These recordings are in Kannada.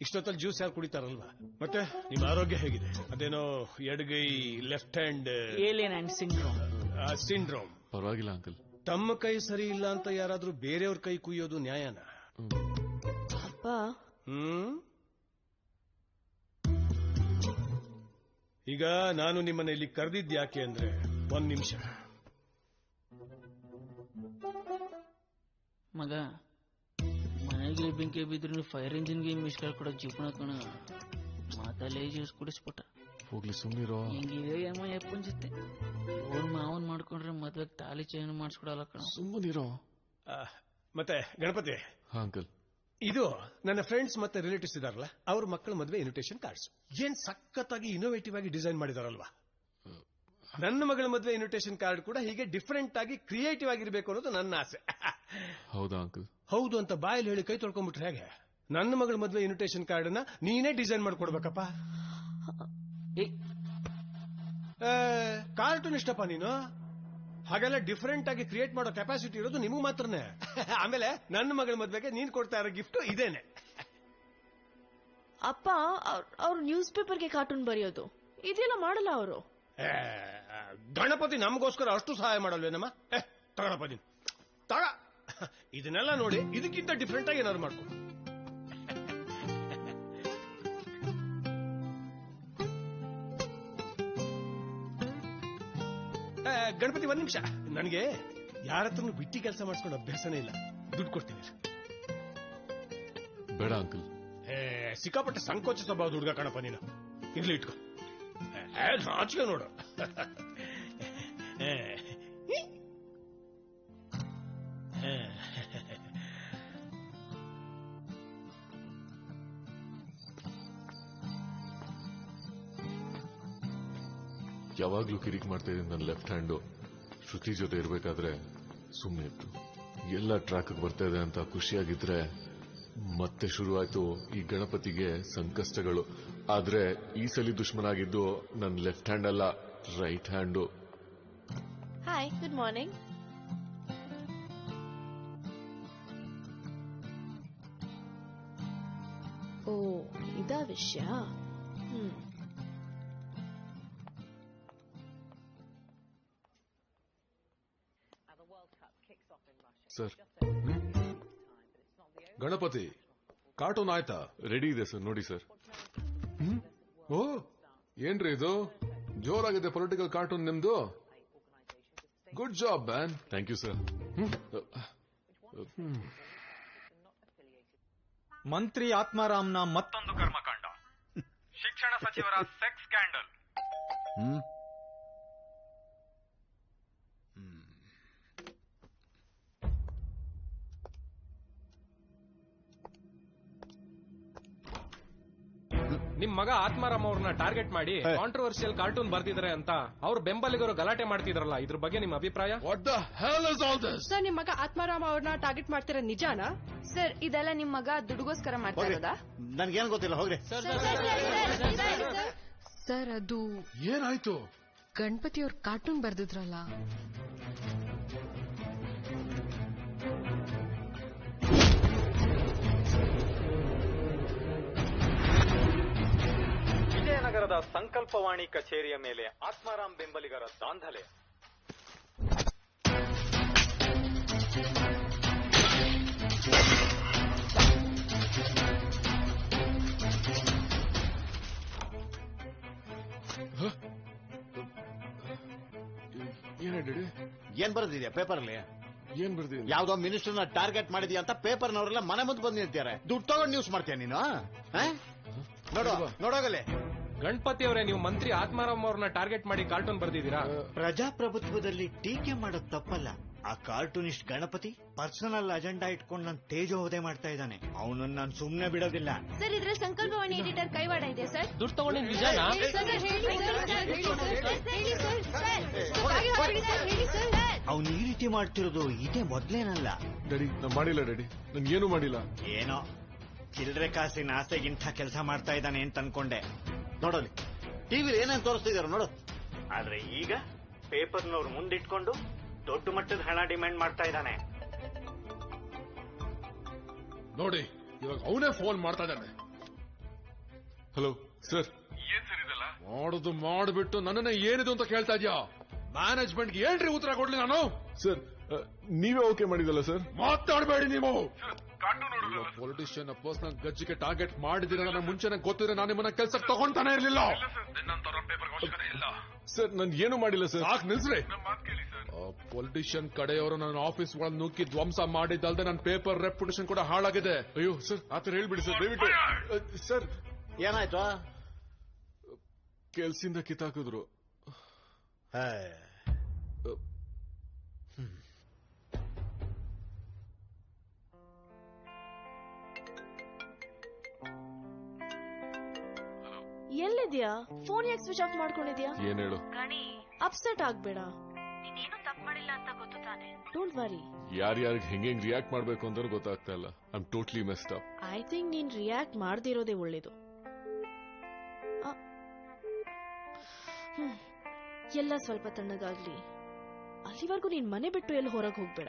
ಇಷ್ಟೊತ್ತಲ್ಲಿ ಜ್ಯೂಸ್ ಯಾರು ಕುಡಿತಾರಲ್ವಾ? ಮತ್ತೆ ನಿಮ್ಮ ಆರೋಗ್ಯ ಹೇಗಿದೆ? ಅದೇನೋ ಎಡಗೈ left hand alien hand syndrome. ಪರವಾಗಿಲ್ಲ ಅಂಕಲ್. ತಮ್ಮ ಕೈ ಸರಿ ಇಲ್ಲ ಅಂತ ಯಾರಾದ್ರೂ ಬೇರೆಯವ್ರ ಕೈ ಕುಯ್ಯೋದು ನ್ಯಾಯನ? ಅಪ್ಪ ಈಗ ನಾನು ನಿಮ್ಮನ್ನ ಇಲ್ಲಿ ಕರೆದಿದ್ದು ಯಾಕೆ ಅಂದ್ರೆ, ಒಂದ್ ನಿಮಿಷ. ಮಗ, ಮನೆಗೆ ಬೆಂಕಿ ಬಿದ್ರು ಫೈರ್ ಇಂಜಿನ್ಗೆ ಮಿಸ್ ಕಾಲ್ ಕೊಡೋ ಜೀವನ ಕಣ. ಮಾತಲ್ಲೇ ಜ್ಯೂಸ್ ಕುಡಿಸ್ಬಿಟ್ಟ. ಹೋಗ್ಲಿ ಸುಮ್ಮನಿರೋ. ಹೆಂಗಿದೆ ಅಮ್ಮ ಯಪ್ಪನ್ ಜೊತೆ ಅವ್ರ ಮಾವನ್ ಮಾಡ್ಕೊಂಡ್ರೆ ಮದ್ವೆ ತಾಲಿ ಚೈನ್ ಮಾಡಿಸ್ಕೊಡಲ್ಲ ಕಣ. ಸುಮ್ಮನಿರೋ. ಮತ್ತೆ ಗಣಪತಿ ಅಂಕಲ್, ಇದು ನನ್ನ ಫ್ರೆಂಡ್ಸ್ ಮತ್ತೆ ರಿಲೇಟಿವ್ಸ್ ಇದಾರಲ್ಲ, ಅವ್ರ ಮಕ್ಕಳ ಮದುವೆ ಇನ್ವಿಟೇಷನ್ ಕಾರ್ಡ್ಸ್. ಏನ್ ಸಖತ್ತಾಗಿ ಇನೋವೇಟಿವ್ ಆಗಿ ಡಿಸೈನ್ ಮಾಡಿದಾರಲ್ವಾ? ನನ್ನ ಮಗಳ ಮದುವೆ ಇನ್ವಿಟೇಷನ್ ಕಾರ್ಡ್ ಕೂಡ ಹೀಗೆ ಡಿಫರೆಂಟ್ ಆಗಿ ಕ್ರಿಯೇಟಿವ್ ಆಗಿರ್ಬೇಕು ಅನ್ನೋದು ನನ್ನ ಆಸೆ. ಹೌದಾ ಅಂಕಲ್? ಹೌದು ಅಂತ ಬಾಯಲ್ಲಿ ಹೇಳಿ ಕೈ ತೊಳ್ಕೊಂಡ್ಬಿಟ್ರೆ ಹೇಗೆ? ನನ್ನ ಮಗಳ ಮದುವೆ ಇನ್ವಿಟೇಷನ್ ಕಾರ್ಡ್ ಅನ್ನ ನೀನೇ ಡಿಸೈನ್ ಮಾಡ್ಕೊಡ್ಬೇಕಪ್ಪ. ಕಾರ್ಟೂನ್ ಇಷ್ಟಪ್ಪ ನೀನು. ಹಾಗೆಲ್ಲ ಡಿಫರೆಂಟ್ ಆಗಿ ಕ್ರಿಯೇಟ್ ಮಾಡೋ ಕೆಪಾಸಿಟಿ ಇರೋದು ನಿಮಗೂ ಮಾತ್ರನೇ. ಆಮೇಲೆ ನನ್ನ ಮಗಳ ಮದ್ವೆಗೆ ನೀನ್ ಕೊಡ್ತಾ ಇರೋ ಗಿಫ್ಟ್ ಇದೇನೆ. ಅಪ್ಪ ಅವ್ರು ನ್ಯೂಸ್ ಪೇಪರ್ಗೆ ಕಾರ್ಟೂನ್ ಬರೆಯೋದು ಇದೆಲ್ಲ ಮಾಡಲ್ಲ ಅವರು. ಗಣಪತಿ ನಮಗೋಸ್ಕರ ಅಷ್ಟು ಸಹಾಯ ಮಾಡಲ್ವೇನಮ್ಮ? ತಗೊಳಪ್ಪ ತಗ. ಇದನ್ನೆಲ್ಲ ನೋಡಿ ಇದಕ್ಕಿಂತ ಡಿಫರೆಂಟ್ ಆಗಿ ಏನಾದ್ರು ಮಾಡ್ಕೊ. ಗಣಪತಿ ಒಂದ್ ನಿಮಿಷ. ನನಗೆ ಯಾರ ಹತ್ರನು ಬಿಟ್ಟಿ ಕೆಲಸ ಮಾಡಿಸ್ಕೊಂಡು ಅಭ್ಯಾಸನೇ ಇಲ್ಲ. ದುಡ್ಡು ಕೊಡ್ತೀನಿ. ಬೇಡ ಅಂಕಲ್. ಸಿಕ್ಕಾಪಟ್ಟೆ ಸಂಕೋಚ ಸ್ವಭಾವದ ಹುಡುಗ ಕಣಪ್ಪ ನೀನು. ಇರ್ಲಿ ಇಟ್ಕೊ. ನಾಚಿಕೆ ನೋಡು. ಯಾವಾಗ್ಲೂ ಕಿರಿಕ್ ಮಾಡ್ತಾ ಇದ್ದೀನಿ. ನನ್ನ ಲೆಫ್ಟ್ ಹ್ಯಾಂಡು ಶ್ರುತಿ ಜೊತೆ ಇರ್ಬೇಕಾದ್ರೆ ಸುಮ್ಮನೆ ಇತ್ತು. ಎಲ್ಲ ಟ್ರ್ಯಾಕ್ ಬರ್ತಾ ಇದೆ ಅಂತ ಖುಷಿಯಾಗಿದ್ರೆ ಮತ್ತೆ ಶುರುವಾಯ್ತು ಈ ಗಣಪತಿಗೆ ಸಂಕಷ್ಟಗಳು. ಆದ್ರೆ ಈ ಸಲ ದುಶ್ಮನಾಗಿದ್ದು ನನ್ನ ಲೆಫ್ಟ್ ಹ್ಯಾಂಡ್ ಅಲ್ಲ, right hand. Hi, good morning. ಓ, ಇದಾ ವಿಷಯ. ಸರ್, ಗಣಪತಿ ಕಾರ್ಟೂನ್ ಆಯ್ತಾ? ರೆಡಿ ಇದೆ ಸರ್, ನೋಡಿ ಸರ್. ಓ, ಏನ್ರಿ ಇದು ಜೋರಾಗಿದೆ ಪೊಲಿಟಿಕಲ್ ಕಾರ್ಟೂನ್ ನಿಮ್ದು. Good job man. Thank you sir. ಮಂತ್ರಿ ಆತ್ಮಾರಾಮ್ನ ಮತ್ತೊಂದು ಕರ್ಮಕಾಂಡ. ಶಿಕ್ಷಣ ಸಚಿವರ ಸೆಕ್ಸ್ ಸ್ಕ್ಯಾಂಡಲ್. ನಿಮ್ ಮಗ ಆತ್ಮಾರಾಮ್ ಅವ್ರನ್ನ ಟಾರ್ಗೆಟ್ ಮಾಡಿ ಕಾಂಟ್ರವರ್ಷಿಯಲ್ ಕಾರ್ಟೂನ್ ಬರ್ತಿದ್ದಾರೆ ಅಂತ ಅವ್ರ ಬೆಂಬಲಿಗರು ಗಲಾಟೆ ಮಾಡ್ತಿದ್ರಲ್ಲ, ಇದ್ರ ಬಗ್ಗೆ ನಿಮ್ ಅಭಿಪ್ರಾಯ? What the hell is all this? Sir, ನಿಮ್ ಮಗ ಆತ್ಮಾರಾಮ್ ಅವ್ರನ್ನ ಟಾರ್ಗೆಟ್ ಮಾಡ್ತಿರೋ ನಿಜಾನಾ? ಸರ್, ಇದೆಲ್ಲ ನಿಮ್ ಮಗ ದುಡ್ಡುಗೋಸ್ಕರ ಮಾಡ್ತಾ ಇರೋದಾ? ನನ್ಗೇನ್ ಗೊತ್ತಿಲ್ಲ, ಹೋಗ್ರಿ. ಸರ್, ಅದು ಏನಾಯ್ತು? ಗಣಪತಿ ಅವ್ರ ಕಾರ್ಟೂನ್ ಬರ್ದಿದ್ರಲ್ಲ. ವಿಜಯನಗರದ ಸಂಕಲ್ಪವಾಣಿ ಕಚೇರಿಯ ಮೇಲೆ ಆತ್ಮಾರಾಮ್ ಬೆಂಬಲಿಗರ ದಾಂಧಲೆ. ಏನ್ ಬರ್ದಿದ್ಯಾ ಪೇಪರ್ ಅಲ್ಲಿ? ಏನ್ ಬರ್ದಿದೆ? ಯಾವ್ದೋ ಮಿನಿಸ್ಟರ್ನ ಟಾರ್ಗೆಟ್ ಮಾಡಿದ್ಯಾ ಅಂತ ಪೇಪರ್ನವರೆಲ್ಲ ಮನೆ ಮುಂದೆ ಬಂದು ನಿಲ್ತಾರೆ. ದುಡ್ಡು ತಗೊಂಡು ನ್ಯೂಸ್ ಮಾಡ್ತೀಯ ನೀನು? ನೋಡೋಗಲೆ. ಗಣಪತಿ ಅವರೇ, ನೀವು ಮಂತ್ರಿ ಆತ್ಮಾರಾಮ್ ಅವ್ರನ್ನ ಟಾರ್ಗೆಟ್ ಮಾಡಿ ಕಾರ್ಟೂನ್ ಬರ್ದಿದ್ದೀರಾ? ಪ್ರಜಾಪ್ರಭುತ್ವದಲ್ಲಿ ಟೀಕೆ ಮಾಡೋದು ತಪ್ಪಲ್ಲ. ಆ ಕಾರ್ಟೂನಿಸ್ಟ್ ಗಣಪತಿ ಪರ್ಸನಲ್ ಅಜೆಂಡಾ ಇಟ್ಕೊಂಡು ನನ್ನ ತೇಜೋವಧೆ ಮಾಡ್ತಾ ಇದ್ದಾನೆ. ಅವನನ್ನ ನಾನು ಸುಮ್ನೆ ಬಿಡೋದಿಲ್ಲ. ಸರ್, ಇದ್ರ ಸಂಕಲ್ಪವಾಣಿ ಎಡಿಟರ್ ಕೈವಾಡ ಇದೆ ಸರ್. ದುಡ್ಡು ತಗೊಂಡು ನಿಜಾನಾ? ಅವನು ಈ ರೀತಿ ಮಾಡ್ತಿರೋದು ಇದೇ ಮೊದ್ಲೇನಲ್ಲ. ಡ್ಯಾಡಿ, ನಾನು ಮಾಡಿಲ್ಲ ಡ್ಯಾಡಿ, ನನ್ಗೇನು ಮಾಡಿಲ್ಲ. ಏನೋ ಚಿಲ್ಲರೆ ಕಾಸಿನ ಆಸೆಗಿಂತ ಕೆಲಸ ಮಾಡ್ತಾ ಇದ್ದಾನೆ ಅಂತ ಅನ್ಕೊಂಡೆ. ನೋಡೋಲಿ ಟಿವಿಲಿ ಏನೇನು ತೋರಿಸ್ತಿದಾರ ನೋಡು. ಆದ್ರೆ ಈಗ ಪೇಪರ್ನವ್ರು ಮುಂದಿಟ್ಕೊಂಡು ದೊಡ್ಡ ಮಟ್ಟದ ಹಣ ಡಿಮ್ಯಾಂಡ್ ಮಾಡ್ತಾ ಇದ್ದಾನೆ. ನೋಡಿ, ಇವಾಗ ಅವನೇ ಫೋನ್ ಮಾಡ್ತಾ ಇದ್ದಾನೆ. Hello sir. ಮಾಡೋದು ಮಾಡ್ಬಿಟ್ಟು ನನ್ನನ್ನ ಏನಿದು ಅಂತ ಕೇಳ್ತಾ ಇದ್ಯಾ? ಮ್ಯಾನೇಜ್ಮೆಂಟ್ಗೆ ಏನ್ರಿ ಉತ್ತರ ಕೊಡ್ಲಿ ನಾನು? ಸರ್ ನೀವೇ ಓಕೆ ಮಾಡಿದಲ್ಲ ಸರ್? ಮಾತಾಡಬೇಡಿ ನೀವು. ಪೊಲಿಟಿಷಿಯನ್ ಪರ್ಸನಲ್ ಗಜ್ಜಿಗೆ ಟಾರ್ಗೆಟ್ ಮಾಡಿದಿರ ನನ್ನ ಮುಂಚೆನೆ ಗೊತ್ತಿದ್ರೆ ನಾನು ನಿಮ್ಮನ್ನ ಕೆಲ್ಸಕ್ಕೆ ತಗೊಂತಾನೆ ಇರ್ಲಿಲ್ಲ. ಸರ್ ನನ್ ಏನು ಮಾಡಿಲ್ಲ ಸರ್. ಸಾಕ್ ನಿಲ್ಸ್ರಿ. ಪೊಲಿಟಿಷಿಯನ್ ಕಡೆಯವರು ನನ್ನ ಆಫೀಸ್ ಒಳಗೆ ನುಗ್ಗಿ ಧ್ವಂಸ ಮಾಡಿದ್ದಲ್ದೆ ನನ್ನ ಪೇಪರ್ ರೆಪ್ಯುಟೇಷನ್ ಕೂಡ ಹಾಳಾಗಿದೆ. ಅಯ್ಯೋ ಸರ್ ಆತರ ಹೇಳ್ಬಿಡಿ ಸರ್ ದಯವಿಟ್ಟು. ಸರ್ ಏನಾಯ್ತು? ಕೆಲ್ಸಿಂದ ಕಿತ್ತಾಕಿದ್ರು. ಎಲ್ಲಿದ್ಯಾ? ಫೋನ್ ಯಾಕೆ ಸ್ವಿಚ್ ಆಫ್ ಮಾಡ್ಕೊಂಡಿದ್ಯಾ? ಏನ್ ಹೇಳು? ಅಪ್ಸೆಟ್ ಆಗ್ಬೇಡ. ನೀನೇನು ತಪ್ಪು ಮಾಡಿಲ್ಲ ಅಂತ ಗೊತ್ತು ತಾನೆ. Don't worry. ಯಾರ್ಯಾರಿಗೆ ಹೆಂಗೆ ರಿಯಾಕ್ಟ್ ಮಾಡ್ಬೇಕು ಅಂತ ಗೊತ್ತಾಗ್ತಾ ಇಲ್ಲ. I am totally messed up. I think ನೀನ್ ರಿಯಾಕ್ಟ್ ಮಾಡ್ದಿರೋದೇ ಒಳ್ಳೇದು. ಎಲ್ಲ ಸ್ವಲ್ಪ ತಣ್ಣಗಾಗ್ಲಿ. ಅಲ್ಲಿವರೆಗೂ ನೀನ್ ಮನೆ ಬಿಟ್ಟು ಎಲ್ಲಿ ಹೊರಗೆ ಹೋಗ್ಬೇಡ.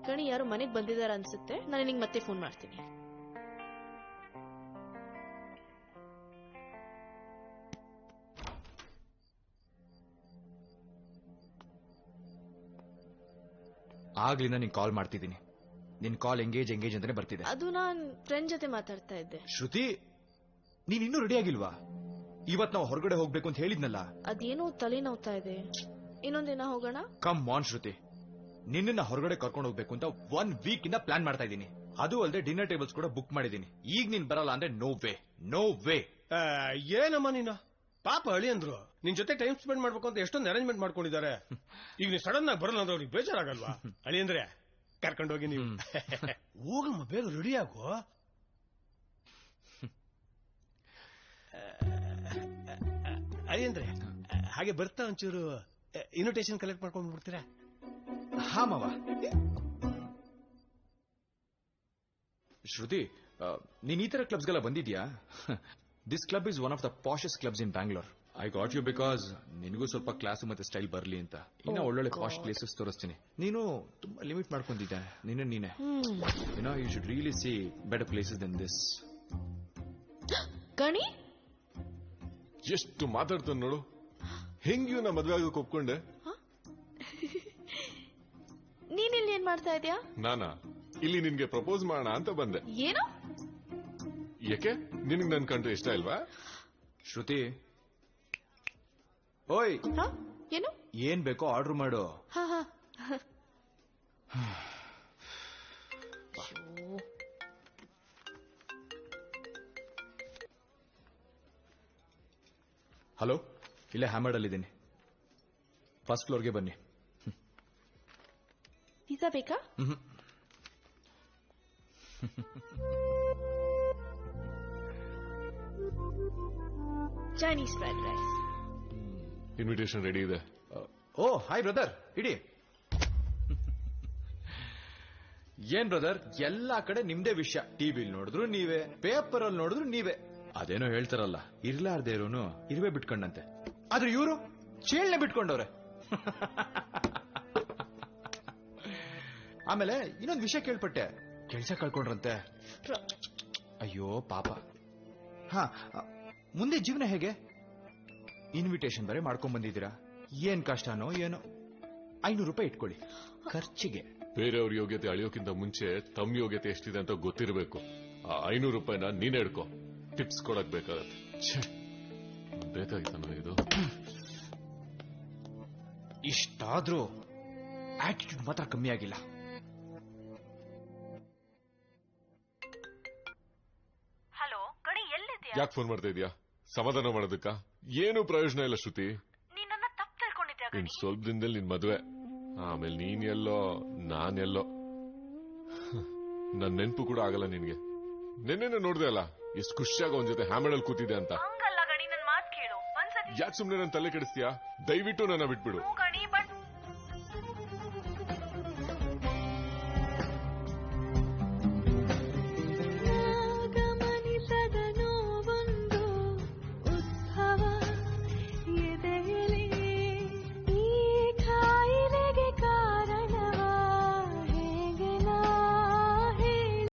ಕಣಿ, ಯಾರು ಮನೆಗ್ ಬಂದಿದಾರ ಅನ್ಸುತ್ತೆ. ನಾನು ನಿಂಗೆ ಮತ್ತೆ ಫೋನ್ ಮಾಡ್ತೀನಿ. ಆಗ್ಲಿಂದ ನೀನ್ ಕಾಲ್ ಮಾಡ್ತಿದ್ದೀನಿ. ನಿನ್ ಕಾಲ್ ಎಂಗೇಜ್ ಅಂತಾನೆ ಬರ್ತಿದೆ. ಅದು ನಾನ್ ಫ್ರೆಂಡ್ ಜೊತೆ ಮಾತಾಡ್ತಾ ಇದ್ದೆ. ಶ್ರುತಿ, ನೀನ್ ಇನ್ನೂ ರೆಡಿ ಆಗಿಲ್ವಾ? ಇವತ್ ನಾವು ಹೊರಗಡೆ ಹೋಗ್ಬೇಕು ಅಂತ ಹೇಳಿದ್ನಲ್ಲ. ಅದೇನೋ ತಲೆ ನೋವ್ತಾ ಇದೆ. ಇನ್ನೊಂದಿನ ಹೋಗೋಣ. ಕಮ್ ಆನ್ ಶ್ರುತಿ, ನಿನ್ನ ಹೊರಗಡೆ ಕರ್ಕೊಂಡು ಹೋಗ್ಬೇಕು ಅಂತ 1 ವೀಕ್ ಇಂದ ಪ್ಲಾನ್ ಮಾಡ್ತಾ ಇದ್ದೀನಿ. ಅದು ಅಲ್ಲದೆ ಡಿನ್ನರ್ ಟೇಬಲ್ಸ್ ಕೂಡ ಬುಕ್ ಮಾಡಿದ್ದೀನಿ. ಈಗ ನೀನ್ ಬರಲ್ಲ ಅಂದ್ರೆ ನೋ ವೇ, ನೋ ವೇ. ಏನಮ್ಮ ನೀನು? ಪಾಪ ಅಳಿ ಅಂದ್ರು ನಿನ್ ಜೊತೆ ಟೈಮ್ ಸ್ಪೆಂಡ್ ಮಾಡ್ಬೇಕು ಅಂತ ಎಷ್ಟೊಂದು ಅರೇಂಜ್ಮೆಂಟ್ ಮಾಡ್ಕೊಂಡಿದ್ದಾರೆ. ಈಗ ನೀವು ಸಡನ್ ಆಗಿ ಬರಲ್ಲ ಅಂದ್ರೆ ಅವ್ರಿಗೆ ಬೇಜಾರಾಗಲ್ವಾ? ಅಳಿ ಅಂದ್ರೆ ಕರ್ಕೊಂಡೋಗಿ ನೀವು. ಹೋಗಮ್ಮ, ಬೇಗ ರೆಡಿ ಆಗು. ಅಳಿ ಅಂದ್ರೆ ಹಾಗೆ ಬರ್ತಾ ಒಂಚೂರು ಇನ್ವಿಟೇಷನ್ ಕಲೆಕ್ಟ್ ಮಾಡ್ಕೊಂಡು ಬಿಡ್ತೀರಾ? ಹಾ ಮಾವ. ಶ್ರುತಿ, ನೀನ್ ಈ ತರ ಕ್ಲಬ್ಸ್ಗೆಲ್ಲ ಬಂದಿದ್ಯಾ? This club is one of the poshest clubs in Bangalore. I got you because ನಿನಗೂ ಸ್ವಲ್ಪ ಕ್ಲಾಸ್ ಮತ್ತೆ ಸ್ಟೈಲ್ ಬರ್ಲಿ ಅಂತ. ಇನ್ನ ಒಳ್ಳೊಳ್ಳೆ ಪಾಶ್ ಪ್ಲೇಸಸ್ ತೋರಿಸ್ತೀನಿ. ನೀನು ತುಂಬಾ ಲಿಮಿಟ್ ಮಾಡ್ಕೊಂಡಿದ್ದೆ ನೀನೆ. You should really see better places then this. Gani ಎಷ್ಟು ಮಾತಾಡ್ತಾನೆ ನೋಡು. ಹೆಂಗಿಯೂ ನಾ ಮದ್ವೆ ಆಗೋಕೆ ಒಪ್ಕೊಂಡೆ. ನೀನಿಲ್ಲಿ ಏನ್ ಮಾಡ್ತಾ ಇದ್ಯಾ? ನಾನಾ ಇಲ್ಲಿ ನಿನ್ಗೆ ಪ್ರಪೋಸ್ ಮಾಡೋಣ ಅಂತ ಬಂದೆ. ಏನು? ಯಾಕೆ ನಿನಗೆ ನನ್ ಕಂಡ್ರೆ ಇಷ್ಟ ಇಲ್ವಾ? ಶ್ರುತಿ, ಓಯ್, ಏನು? ಏನ್ ಬೇಕೋ ಆರ್ಡರ್ ಮಾಡು. ಹಲೋ, ಇಲ್ಲೇ ಹ್ಯಾಮರ್ಡಲ್ಲಿದ್ದೀನಿ. ಫಸ್ಟ್ ಫ್ಲೋರ್ಗೆ ಬನ್ನಿ. ಪಿಜ್ಜಾ ಬೇಕಾ? Chinese fried rice. Invitation ready ಇದೆ. ಓ ಹಾಯ್ ಬ್ರದರ್, ಇಡಿ. ಏನ್ ಬ್ರದರ್, ಎಲ್ಲಾ ಕಡೆ ನಿಮ್ದೇ ವಿಷಯ. ಟಿವಿಲ್ ನೋಡಿದ್ರು ನೀವೇ, ಪೇಪರ್ ಅಲ್ಲಿ ನೋಡಿದ್ರು ನೀವೇ. ಅದೇನೋ ಹೇಳ್ತಾರಲ್ಲ, ಇರ್ಲಾರ್ದೇ ಇರೋನು ಇರುವೆ ಬಿಟ್ಕೊಂಡಂತೆ. ಆದ್ರೆ ಇವರು ಚೇಳ್ನೆ ಬಿಟ್ಕೊಂಡವ್ರೆ. ಆಮೇಲೆ ಇನ್ನೊಂದು ವಿಷಯ ಕೇಳ್ಪಟ್ಟೆ, ಕೆಲ್ಸ ಕಳ್ಕೊಂಡ್ರಂತೆ. ಅಯ್ಯೋ ಪಾಪ. ಹಾ, ಮುಂದೆ ಜೀವನ ಹೇಗೆ? ಇನ್ವಿಟೇಷನ್ ಬೇರೆ ಮಾಡ್ಕೊಂಡ್ ಬಂದಿದ್ದೀರಾ. ಏನ್ ಕಷ್ಟನೋ ಏನೋ. 500 ರೂಪಾಯಿ ಇಟ್ಕೊಳ್ಳಿ ಖರ್ಚಿಗೆ. ಬೇರೆಯವ್ರ ಯೋಗ್ಯತೆ ಅಳಿಯೋಕ್ಕಿಂತ ಮುಂಚೆ ತಮ್ಮ ಯೋಗ್ಯತೆ ಎಷ್ಟಿದೆ ಅಂತ ಗೊತ್ತಿರಬೇಕು. ಆ 500 ರೂಪಾಯಿನ ನೀನೇ ಹಿಡ್ಕೊ. ಟಿಪ್ಸ್ ಕೊಡಕ್ ಬೇಕಾಗತ್ತೆ. ಬೇಕಾಗಿತ್ತ ಇದು? ಇಷ್ಟಾದ್ರೂ ಆಟಿಟ್ಯೂಡ್ ಮಾತ್ರ ಕಮ್ಮಿ ಆಗಿಲ್ಲ. ಹಲೋ ಗಣಿ, ಎಲ್ಲಿದ್ಯಾ? ಯಾಕೆ ಫೋನ್ ಮಾಡ್ತಾ ಇದೀಯಾ? ಸಮಾಧಾನ ಮಾಡೋದಕ್ಕ? ಏನು ಪ್ರಯೋಜನ ಇಲ್ಲ ಶ್ರುತಿ. ನೀನನ್ನ ತಪ್ಪು ತಿಳ್ಕೊಂಡಿದ್ಯಾ? ಇನ್ ಸ್ವಲ್ಪ ದಿನದಲ್ಲಿ ನಿನ್ ಮದ್ವೆ, ಆಮೇಲೆ ನೀನ್ ಎಲ್ಲೋ ನಾನೆಲ್ಲೋ. ನನ್ ನೆನ್ಪು ಕೂಡ ಆಗಲ್ಲ ನಿನ್ಗೆ. ನೆನ್ನೆನ ನೋಡ್ದೆ ಅಲ್ಲ ಎಷ್ಟು ಖುಷಿಯಾಗ ಅವನ ಜೊತೆ ಹ್ಯಾಮರ್ಡ್ ಅಲ್ಲಿ ಕೂತಿದೆ ಅಂತ. ಹಂಗಲ್ಲ ಗಣಿ, ನನ್ ಮಾತ್ ಕೇಳು ಒಂದ್ಸತಿ. ಯಾಕೆ ಸುಮ್ನೆ ನನ್ನ ತಲೆ ಕೆಡಿಸ್ತೀಯಾ? ದಯವಿಟ್ಟು ನನ್ನ ಬಿಟ್ಬಿಡು.